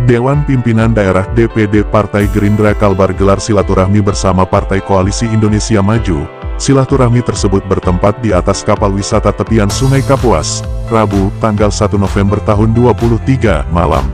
Dewan Pimpinan Daerah DPD Partai Gerindra Kalbar gelar silaturahmi bersama Partai Koalisi Indonesia Maju. Silaturahmi tersebut bertempat di atas kapal wisata tepian Sungai Kapuas, Rabu, tanggal 1 November tahun 2023 malam.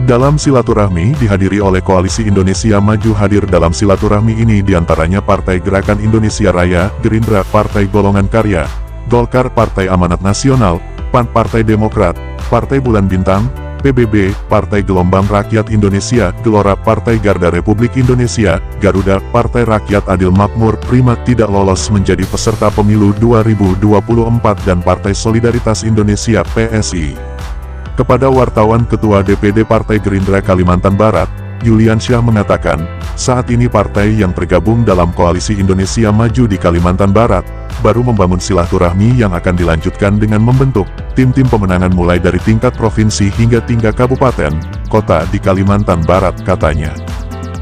Dalam silaturahmi dihadiri oleh Koalisi Indonesia Maju. Hadir dalam silaturahmi ini diantaranya Partai Gerakan Indonesia Raya, Gerindra, Partai Golongan Karya, Golkar, Partai Amanat Nasional, PAN, Partai Demokrat, Partai Bulan Bintang, PBB, Partai Gelombang Rakyat Indonesia, Gelora, Partai Garda Republik Indonesia, Garuda, Partai Rakyat Adil Makmur, Prima tidak lolos menjadi peserta pemilu 2024 dan Partai Solidaritas Indonesia PSI. Kepada wartawan, Ketua DPD Partai Gerindra Kalimantan Barat, Yuliansyah mengatakan, saat ini partai yang tergabung dalam Koalisi Indonesia Maju di Kalimantan Barat, baru membangun silaturahmi yang akan dilanjutkan dengan membentuk tim-tim pemenangan mulai dari tingkat provinsi hingga tingkat kabupaten, kota di Kalimantan Barat, katanya.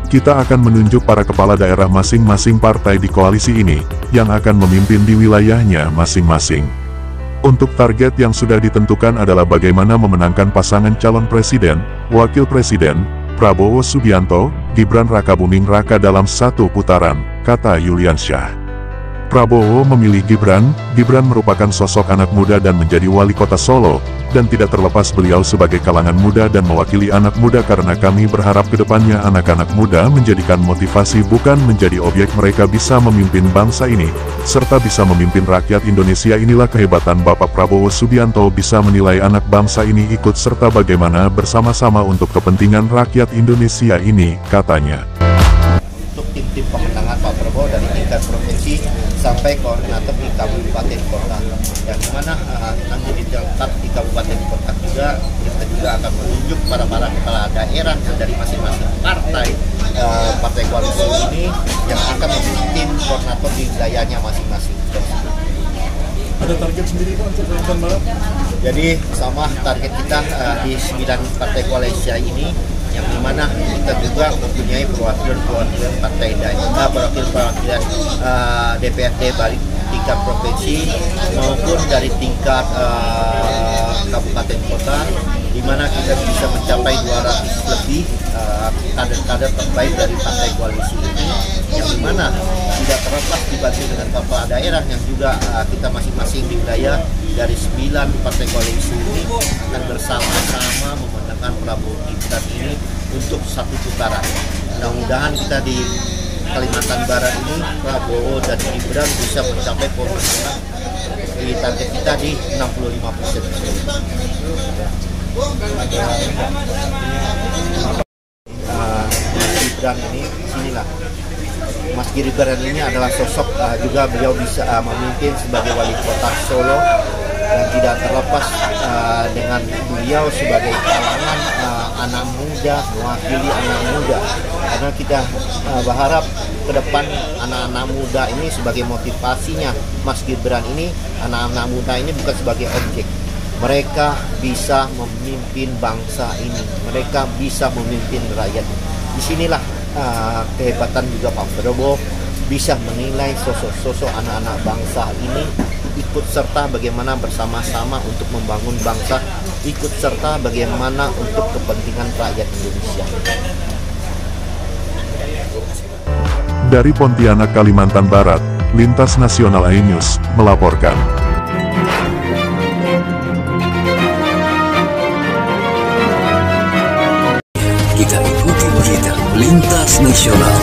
Kita akan menunjuk para kepala daerah masing-masing partai di koalisi ini, yang akan memimpin di wilayahnya masing-masing. Untuk target yang sudah ditentukan adalah bagaimana memenangkan pasangan calon presiden, wakil presiden, Prabowo Subianto, Gibran Rakabuming Raka dalam satu putaran, kata Yuliansyah. Prabowo memilih Gibran merupakan sosok anak muda dan menjadi wali kota Solo, dan tidak terlepas beliau sebagai kalangan muda dan mewakili anak muda karena kami berharap kedepannya anak-anak muda menjadikan motivasi bukan menjadi objek. Mereka bisa memimpin bangsa ini, serta bisa memimpin rakyat Indonesia. Inilah kehebatan Bapak Prabowo Subianto, bisa menilai anak bangsa ini ikut serta bagaimana bersama-sama untuk kepentingan rakyat Indonesia ini, katanya. Tim pemenangan Pak Prabowo dari tingkat provinsi sampai koordinator di kabupaten kota, yang dimana nanti di tingkat di kabupaten kota juga kita juga akan menunjuk para kepala daerah dari masing-masing partai koalisi ini yang akan memimpin koordinator di wilayahnya masing-masing. Ada target sendiri Pak untuk Kalimantan Barat? Jadi sama target kita di 9 partai koalisi ini, yang dimana kita juga mempunyai perwakilan partai daerah, perwakilan DPRD balik tingkat provinsi maupun dari tingkat kabupaten kota, di mana kita bisa mencapai 200 lebih kader-kader terbaik dari partai koalisi ini, yang dimana tidak terlepas dibantu dengan kepala daerah yang juga kita masing-masing di wilayah dari 9 partai koalisi ini akan bersama-sama memenangkan Prabowo Gibran ini untuk satu putaran. Mudah-mudahan kita di Kalimantan Barat ini Prabowo dan Gibran bisa mencapai pemenangan di target kita di 65%. Gibran ini sinilah. Mas Gibran ini adalah sosok juga beliau bisa memimpin sebagai wali kota Solo, dan tidak terlepas dengan beliau sebagai kalangan anak muda, mewakili anak muda, karena kita berharap ke depan anak-anak muda ini sebagai motivasinya Mas Gibran ini, anak-anak muda ini bukan sebagai objek. Mereka bisa memimpin bangsa ini, mereka bisa memimpin rakyat. Disinilah kehebatan juga Pak Prabowo bisa menilai sosok-sosok anak-anak bangsa ini, ikut serta bagaimana bersama-sama untuk membangun bangsa, ikut serta bagaimana untuk kepentingan rakyat Indonesia. Dari Pontianak, Kalimantan Barat, Lintas Nasional iNews melaporkan. Kita ikuti berita Lintas Nasional.